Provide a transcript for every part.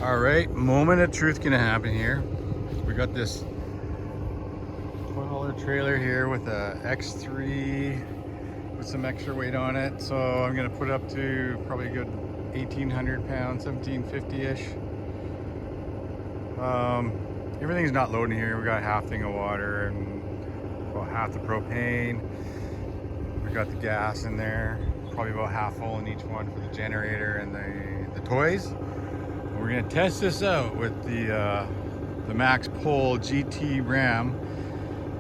All right, moment of truth gonna happen here. We got this Toyhauler trailer here with a X3 with some extra weight on it. So I'm gonna put up to probably a good 1,800 pounds, 1,750-ish. Everything's not loading here. We got half thing of water and about half the propane. We got the gas in there, probably about half full in each one for the generator and the toys. We're gonna test this out with the Max Pole GT Ram,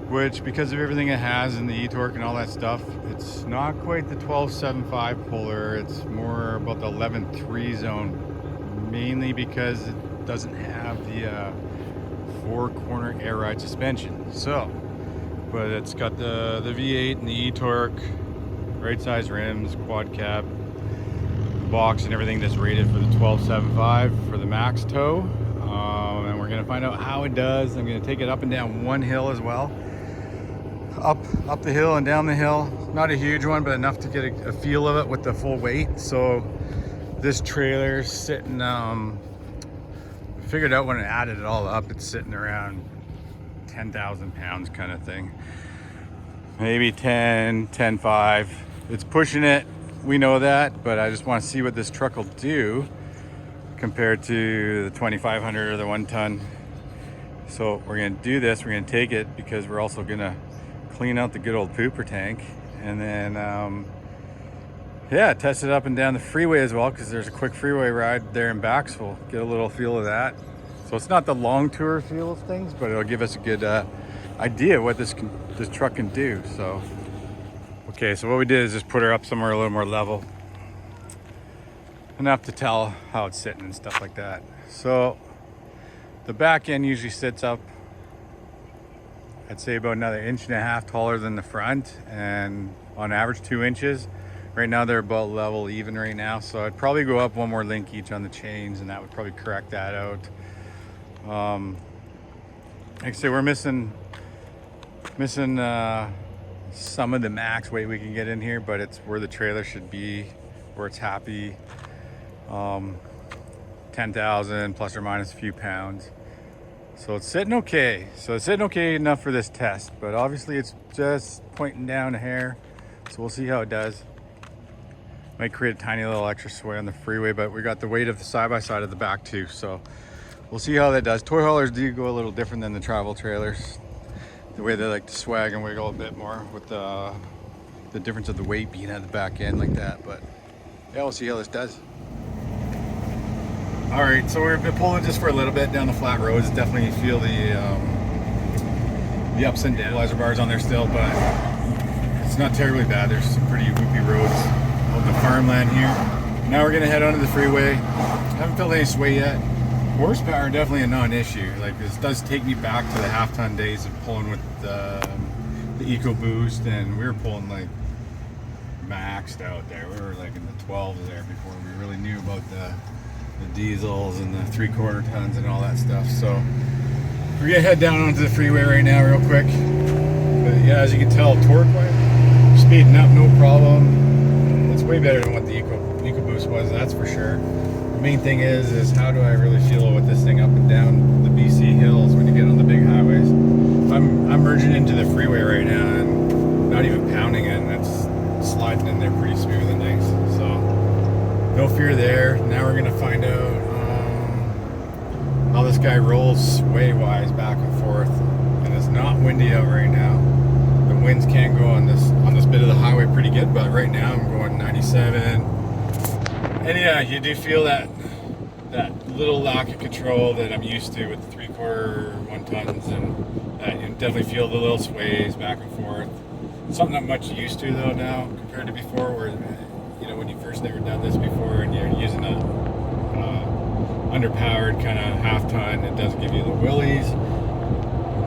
which, because of everything it has and the e-torque and all that stuff, it's not quite the 12.75 Polar. It's more about the 11.3 zone, mainly because it doesn't have the four-corner air ride suspension. So, but it's got the V8 and the e-torque, right size rims, quad cab, box and everything that's rated for the 12.75 for the max tow. And we're gonna find out how it does. I'm gonna take it up and down one hill as well. Up the hill and down the hill. Not a huge one, but enough to get a feel of it with the full weight. So this trailer's sitting, figured out when I added it all up, it's sitting around 10,000 pounds kind of thing. Maybe 10.5. It's pushing it. We know that, but I just want to see what this truck will do compared to the 2,500 or the 1 ton. So we're going to do this. We're going to take it because we're also going to clean out the good old pooper tank, and then yeah, test it up and down the freeway as well, because there's a quick freeway ride there and back, so we'll get a little feel of that. So it's not the long tour feel of things, but it'll give us a good idea what this truck can do. So okay, so what we did is just put her up somewhere a little more level, enough to tell how it's sitting and stuff like that. So the back end usually sits up, I'd say about another 1.5 inches taller than the front, and on average 2 inches. Right now they're about level even right now, so I'd probably go up one more link each on the chains, and that would probably correct that out. Like I say, we're missing some of the max weight we can get in here, but it's where the trailer should be, where it's happy. 10,000 plus or minus a few pounds. So it's sitting okay. So it's sitting okay enough for this test, but obviously it's just pointing down a hair. So we'll see how it does. Might create a tiny little extra sway on the freeway, but we got the weight of the side-by-side at the back too. So we'll see how that does. Toy haulers do go a little different than the travel trailers. The way they like to swag and wiggle a bit more with the difference of the weight being at the back end like that. But yeah, we'll see how this does. All right, so we've been pulling just for a little bit down the flat roads. Definitely feel the ups and downs. Stabilizer bars on there still, but it's not terribly bad. There's some pretty loopy roads out in the farmland here. Now we're gonna head onto the freeway. Haven't felt any sway yet. Horsepower definitely a non-issue. Like, this does take me back to the half-ton days of pulling with the EcoBoost, and we were pulling like maxed out there. We were like in the 12s there before we really knew about the diesels and the 3/4 tons and all that stuff. So we're gonna head down onto the freeway right now real quick. But yeah, as you can tell, torque wise, speeding up no problem. It's way better than what the EcoBoost was, that's for sure. The main thing is how do I really feel with this thing up and down the BC hills when you get on the big highways. I'm merging into the freeway right now and not even pounding it, and it's sliding in there pretty smooth and nice. So no fear there. Now we're gonna find out how this guy rolls sway-wise back and forth. And it's not windy out right now. The winds can go on this bit of the highway pretty good, but right now I'm going 97. And yeah, you do feel that little lack of control that I'm used to with the 3/4 1 tons, and you definitely feel the little sways back and forth. Something I'm much used to though now compared to before, where you know, when you first never done this before and you're using a underpowered kind of half ton, it does give you the willies,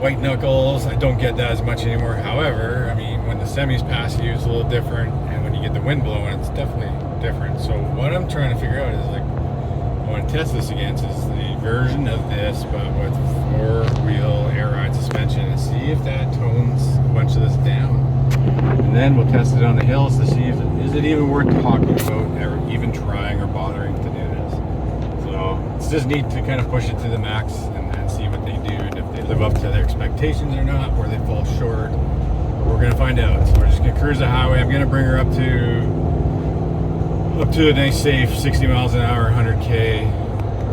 white knuckles. I don't get that as much anymore. However, I mean, when the semis pass you, it's a little different, and when you get the wind blowing, it's definitely different. So what I'm trying to figure out is, like, I want to test this against is the version of this, but with 4-wheel air ride suspension, and see if that tones a bunch of this down. And then we'll test it on the hills to see if is it even worth talking about, or even trying or bothering to do this. So it's it's just neat to kind of push it to the max and see what they do, and if they live up to their expectations or not, or they fall short. We're gonna find out. So we're just gonna cruise the highway. I'm gonna bring her up to a nice safe 60 miles an hour, 100K,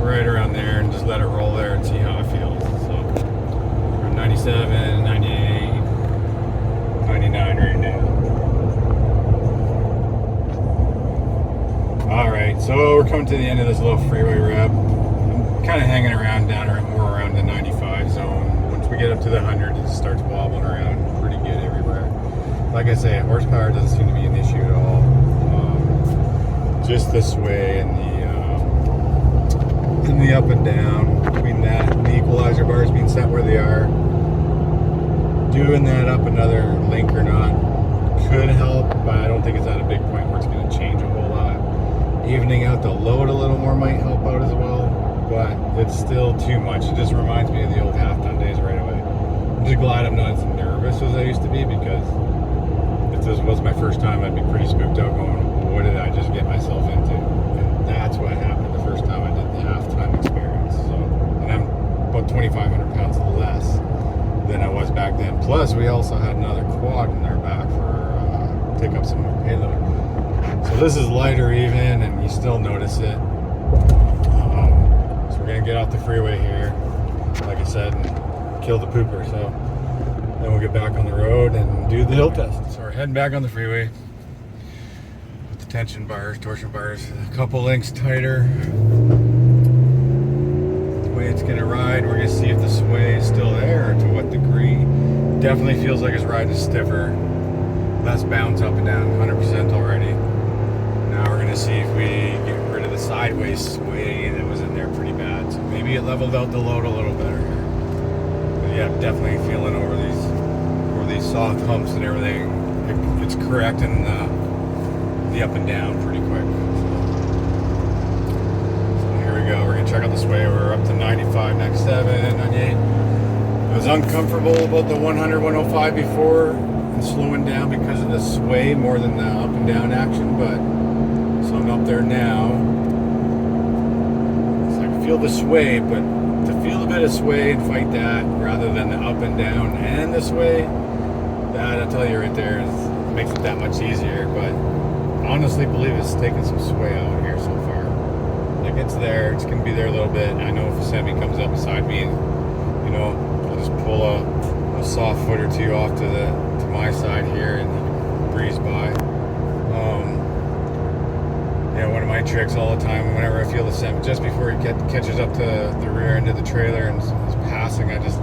right around there, and just let it roll there and see how it feels. So we're 97, 98, 99 right now. All right, so we're coming to the end of this little freeway rep. I'm kind of hanging around down more around the 95 zone. Once we get up to the 100, it starts wobbling around pretty good everywhere. Like I say, horsepower doesn't seem to be an issue at all. Just this way and the up and down between that and the equalizer bars being set where they are. Doing that up another link or not could help, but I don't think it's at a big point where it's going to change a whole lot. Evening out the load a little more might help out as well, but it's still too much. It just reminds me of the old half-ton days right away. I'm just glad I'm not as nervous as I used to be, because if this was my first time, I'd be pretty spooked out going, what did I just get myself into? And that's what happened the first time I did the half-ton experience. So, and I'm about 2,500 pounds less than I was back then. Plus, we also had another quad in our back for take up some more payload. So this is lighter even, and you still notice it. So we're gonna get off the freeway here, like I said, and kill the pooper. So then we'll get back on the road and do the hill test. So we're heading back on the freeway with the tension bars, torsion bars, a couple links tighter. The way it's gonna ride, we're gonna see if the sway is still there or to what degree. Definitely feels like it's riding stiffer. Less bounce up and down, 100% already. Now we're gonna see if we get rid of the sideways sway that was in there pretty bad. So maybe it leveled out the load a little better here. But yeah, definitely feeling over these soft humps and everything. It's correcting the up and down pretty quick. So here we go. We're gonna check out the sway. We're up to 95, 97, 98. I was uncomfortable about the 100, 105 before, and slowing down because of the sway more than the up and down action, but so I'm up there now. So I can feel the sway, but to feel a bit of sway and fight that rather than the up and down and the sway, that I'll tell you right there makes it that much easier. But I honestly believe it's taking some sway out here so far. Like it's there, it's gonna be there a little bit. I know if a semi comes up beside me, and I'll just pull a soft foot or two off to my side here and he can breeze by. One of my tricks all the time, whenever I feel the semi, just before he catches up to the rear end of the trailer and is passing, I just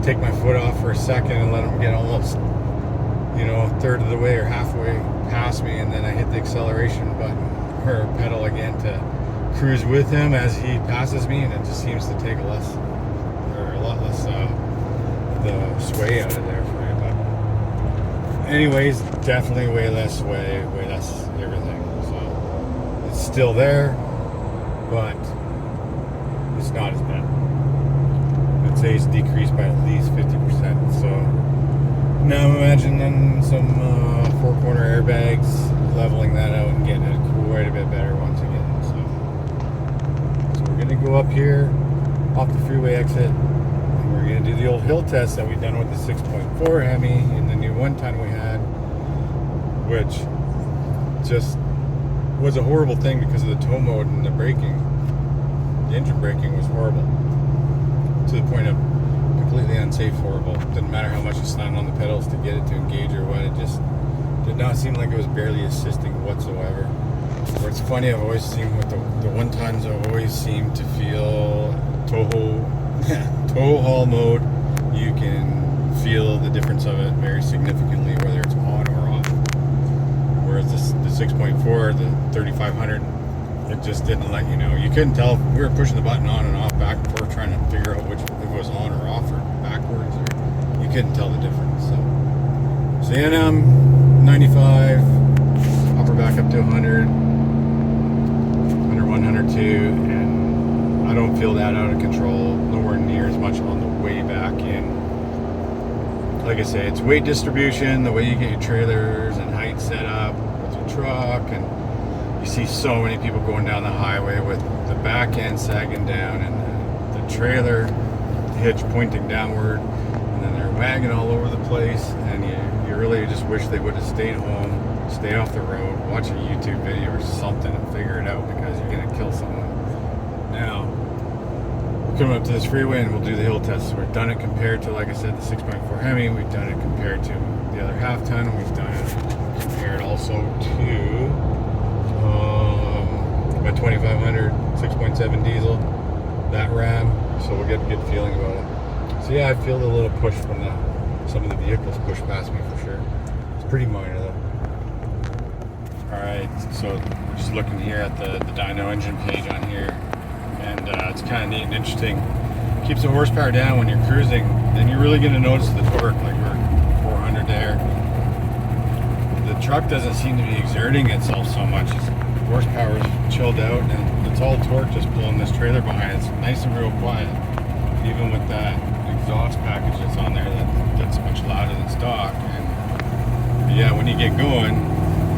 take my foot off for a second and let him get almost, a third of the way or halfway past me, and then I hit the acceleration button or pedal again to cruise with him as he passes me, and it just seems to take a lot less the sway out of there for you. But anyways, definitely way less sway, way less everything. So it's still there, but it's not as bad. I'd say it's decreased by at least 50%. So now I'm imagining some four-corner airbags, leveling that out and getting it quite a bit better once again. So we're gonna go up here off the freeway exit. We're going to do the old hill test that we've done with the 6.4 Hemi and the new 1-ton we had, which just was a horrible thing because of the tow mode and the braking. The engine braking was horrible, to the point of completely unsafe horrible. Didn't matter how much you slammed on the pedals to get it to engage or what, it just did not seem like it was barely assisting whatsoever. Where it's funny, I've always seen with the 1-tons, I've always seemed to feel tow haul mode, you can feel the difference of it very significantly, whether it's on or off. Whereas the 6.4, the 3500, it just didn't let you know. You couldn't tell. We were pushing the button on and off, back and forth, trying to figure out if it was on or off or backwards, or you couldn't tell the difference. So yeah, now I'm 95, upper back up to 100, 101, 102, and I don't feel that out of control, nowhere near as much on the way back in. Like I say, it's weight distribution, the way you get your trailers and height set up with your truck, and You see so many people going down the highway with the back end sagging down and the trailer hitch pointing downward, and then they're wagging all over the place, and you really just wish they would have stayed home, stay off the road, watch a YouTube video or something and figure it out, because you're going to kill someone. Now, we're coming up to this freeway and we'll do the hill test. So we've done it compared to, like I said, the 6.4 Hemi. We've done it compared to the other half ton. We've done it compared also to my 2500 6.7 diesel, that Ram. So we'll get a good feeling about it. So yeah, I feel a little push from some of the vehicles push past me for sure. It's pretty minor though. Alright, so just looking here at the dyno engine page on here, and it's kind of neat and interesting. Keeps the horsepower down when you're cruising, then you're really going to notice the torque, like we're 400 there. The truck doesn't seem to be exerting itself so much. Its horsepower is chilled out, and it's all torque just pulling this trailer behind. It's nice and real quiet, even with that exhaust package that's on there that's much louder than stock. And yeah, when you get going,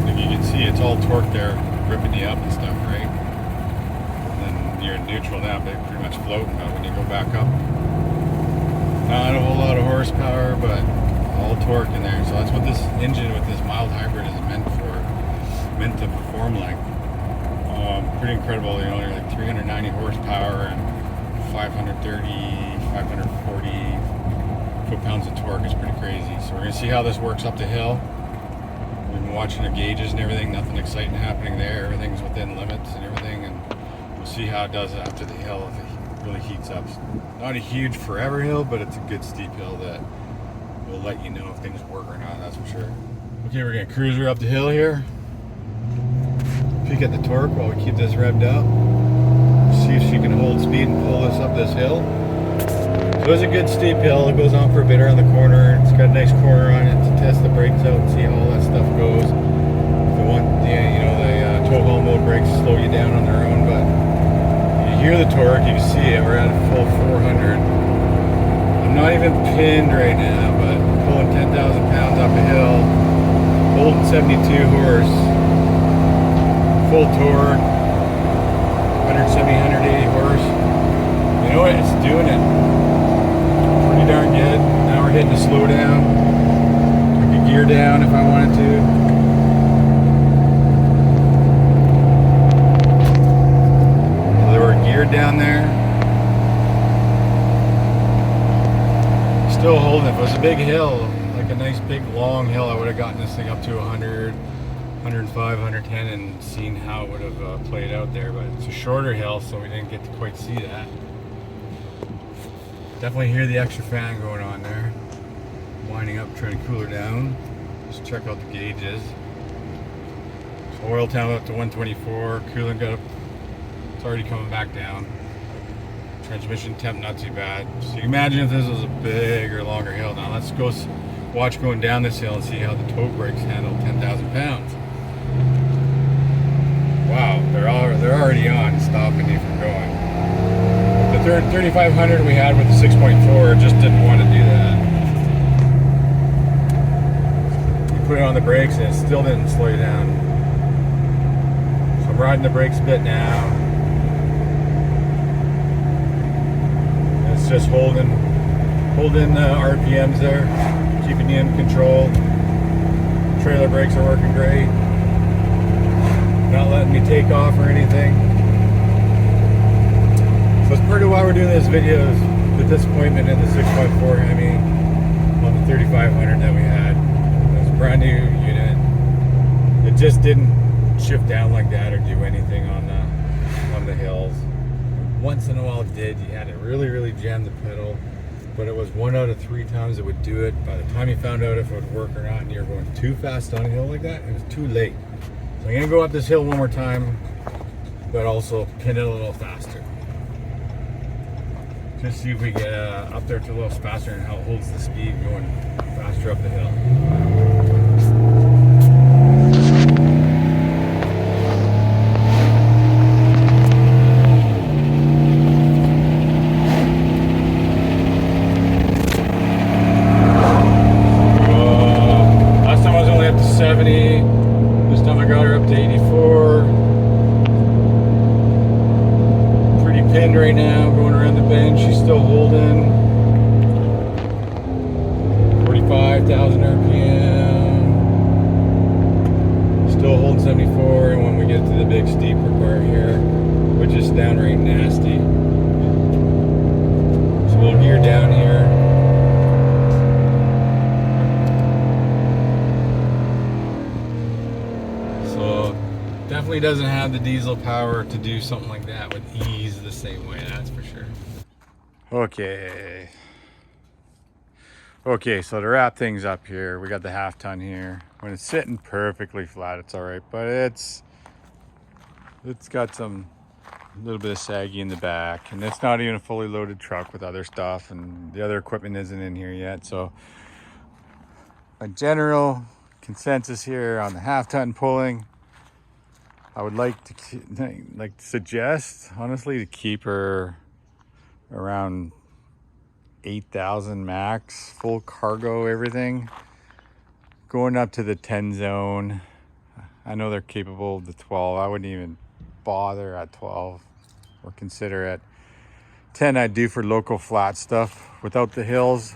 if you can see, it's all torque there, ripping you up and stuff, right? And then you're in neutral now, but pretty much floating. But when you go back up, not a whole lot of horsepower, but all torque in there. So that's what this engine with this mild hybrid is meant to perform like. Pretty incredible, you know, they're like 390 horsepower and 530, 540 foot-pounds of torque. Is pretty crazy. So we're gonna see how this works up the hill. We've been watching the gauges and everything, nothing exciting happening there. Everything's within limits and everything, and we'll see how it does after the hill if it really heats up. It's not a huge forever hill, but it's a good steep hill that will let you know if things work or not, that's for sure. Okay, we're gonna cruise her up the hill here. Peek at the torque while we keep this revved up. See if she can hold speed and pull us up this hill. So it's a good steep hill. It goes on for a bit around the corner. It's got a nice corner on it to test the brakes out and see how all that stuff goes. The Toyhauler mode brakes slow you down on their own, but you hear the torque, you can see it. We're at a full 400. I'm not even pinned right now, but pulling 10,000 pounds up a hill, holding 72 horse, full torque, 170, 180 horse. You know what? It's doing it. Pretty darn good. Now we're hitting the slow down. I could gear down if I wanted to. So they were geared down there. Still holding it. If it was a big hill, like a nice big long hill, I would have gotten this thing up to 100, 105, 110 and seen how it would have played out there. But it's a shorter hill, so we didn't get to quite see that. Definitely hear the extra fan going on there. Winding up, trying to cool her down. Just check out the gauges. So oil temp up to 124. Coolant got up. It's already coming back down. Transmission temp not too bad. So you can imagine if this was a big or longer hill. Now let's go watch going down this hill and see how the toe brakes handle 10,000 pounds. Wow, they're already on, stopping you from going. The 3500 we had with the 6.4 just didn't want to do that. You put it on the brakes and it still didn't slow you down. So I'm riding the brakes a bit now. It's just holding the RPMs there, keeping you in control. Trailer brakes are working great. Not letting me take off or anything. So it's part of why we're doing this video is the disappointment in the 6.4 Hemi on the 3500 that we had. It was a brand new unit. It just didn't shift down like that or do anything on the hills. Once in a while it did. You had to really jam the pedal, but it was 1 out of 3 times it would do it. By the time you found out if it would work or not and you're going too fast on a hill like that, it was too late. So I'm gonna go up this hill one more time, but also pin it a little faster. Just see if we get up there to a little faster and how it holds the speed going faster up the hill. Last time I was only up to 70. This time I got her up to 84. pinned right now, going around the bend. She's still holding 45,000 RPM. Still holding 74, and when we get to the big steeper part here, which is downright nasty. So we'll gear down here. So definitely doesn't have the diesel power to do something like that with ease the same way, that's for sure. Okay, so to wrap things up here, we got the half ton here. When it's sitting perfectly flat, it's all right, but it's got some little bit of saggy in the back, and it's not even a fully loaded truck with other stuff, and the other equipment isn't in here yet. So my general consensus here on the half ton pulling, I would like to suggest honestly to keep her around 8,000 max, full cargo, everything. Going up to the 10 zone, I know they're capable of the 12. I wouldn't even bother at 12 or consider it. 10 I do for local flat stuff without the hills.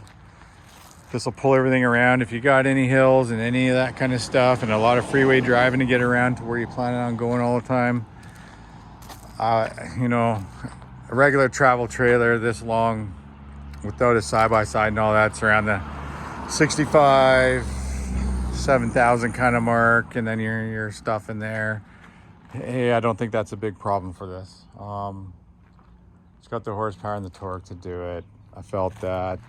This will pull everything around. If you got any hills and any of that kind of stuff and a lot of freeway driving to get around to where you're planning on going all the time, you know, a regular travel trailer this long without a side-by-side and all that's around the 65, 7,000 kind of mark, and then your stuff in there. Hey, I don't think that's a big problem for this. It's got the horsepower and the torque to do it. I felt that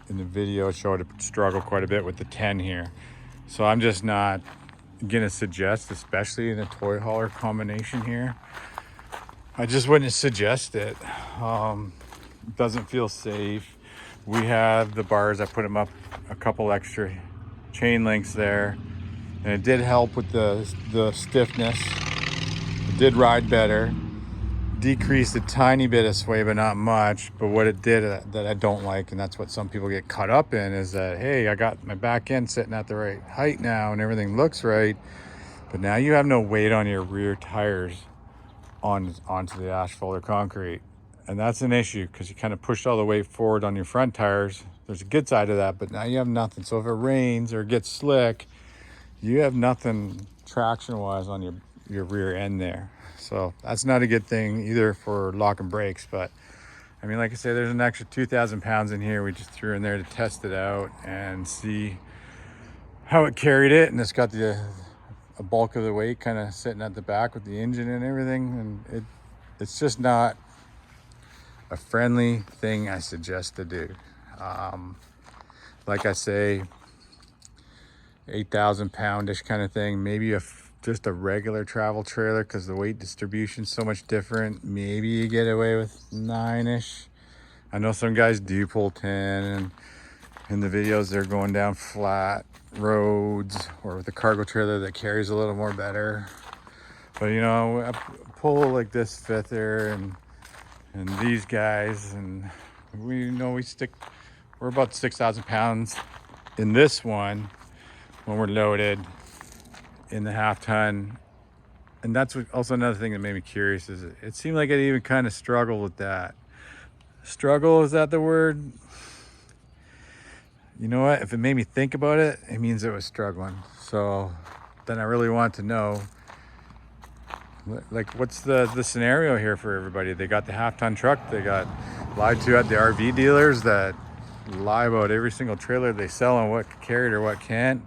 in the video it showed it struggle quite a bit with the 10 here. So I'm just not gonna suggest, especially in a Toyhauler combination here, I just wouldn't suggest it. It doesn't feel safe. We have the bars, I put them up a couple extra chain links there, and it did help with the stiffness. It did ride better, decreased a tiny bit of sway, but not much. But what it did that I don't like, and that's what some people get caught up in, is that, hey, I got my back end sitting at the right height now and everything looks right, but now you have no weight on your rear tires onto the asphalt or concrete. And that's an issue because you kind of pushed all the weight forward on your front tires. There's a good side of that, but now you have nothing. So if it rains or it gets slick, you have nothing traction-wise on your rear end there. So that's not a good thing either for locking brakes. But I mean, like I say, there's an extra 2,000 pounds in here. We just threw in there to test it out and see how it carried it. And it's got a bulk of the weight kind of sitting at the back with the engine and everything. And it's just not a friendly thing I suggest to do. Like I say, 8,000 poundish kind of thing, maybe just a regular travel trailer, because the weight distribution is so much different. Maybe you get away with 9ish. I know some guys do pull 10, and in the videos they're going down flat roads or with a cargo trailer that carries a little more better. But you know, I pull like this fifter and these guys, and we're about 6,000 pounds in this one when we're loaded in the half ton. And that's also another thing that made me curious, is it seemed like it even kind of struggled with that. Struggle, is that the word? You know what, if it made me think about it, it means it was struggling. So then I really want to know, like, what's the scenario here for everybody? They got the half-ton truck, they got lied to at the RV dealers that lie about every single trailer they sell and what can carry it or what can't,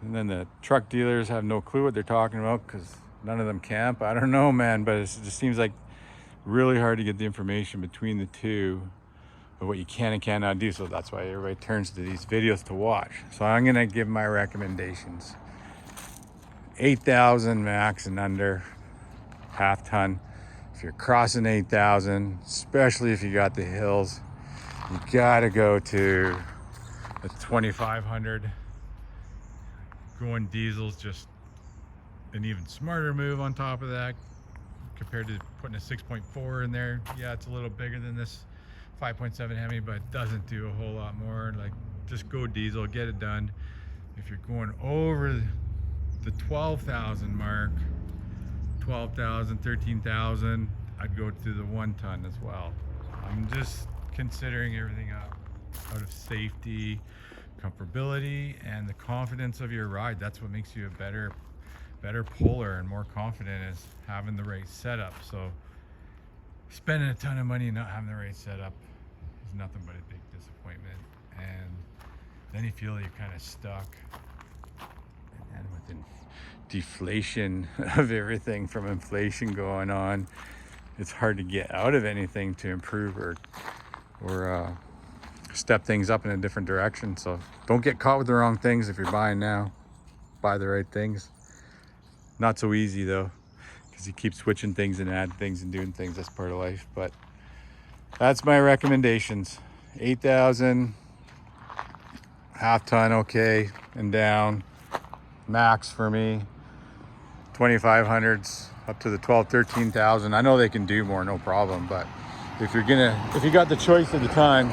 and then the truck dealers have no clue what they're talking about because none of them camp. I don't know, man, but it just seems like really hard to get the information between the two of what you can and cannot do. So that's why everybody turns to these videos to watch. So I'm gonna give my recommendations: 8,000 max and under, half ton. If you're crossing 8,000, especially if you got the hills, you gotta go to the 2,500. Going diesel's just an even smarter move on top of that compared to putting a 6.4 in there. Yeah, it's a little bigger than this 5.7 Hemi, but it doesn't do a whole lot more. Like, just go diesel, get it done. If you're going over the 12,000 mark, 12,000, 13,000, I'd go to the 1 ton as well. I'm just considering everything out of safety, comfortability, and the confidence of your ride. That's what makes you a better puller and more confident, is having the right setup. So spending a ton of money and not having the right setup is nothing but a big disappointment. And then you feel you're kind of stuck. And with deflation of everything, from inflation going on, it's hard to get out of anything to improve or step things up in a different direction. So don't get caught with the wrong things. If you're buying now, buy the right things. Not so easy though, because you keep switching things and adding things and doing things. That's part of life. But that's my recommendations. 8,000, half ton, okay, and down. Max for me. 2,500s up to the 12, 13,000. I know they can do more, no problem. But if you got the choice at the time,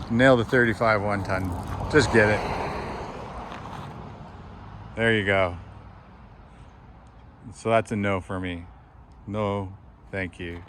nail the 35 1 ton. Just get it. There you go. So that's a no for me. No, thank you.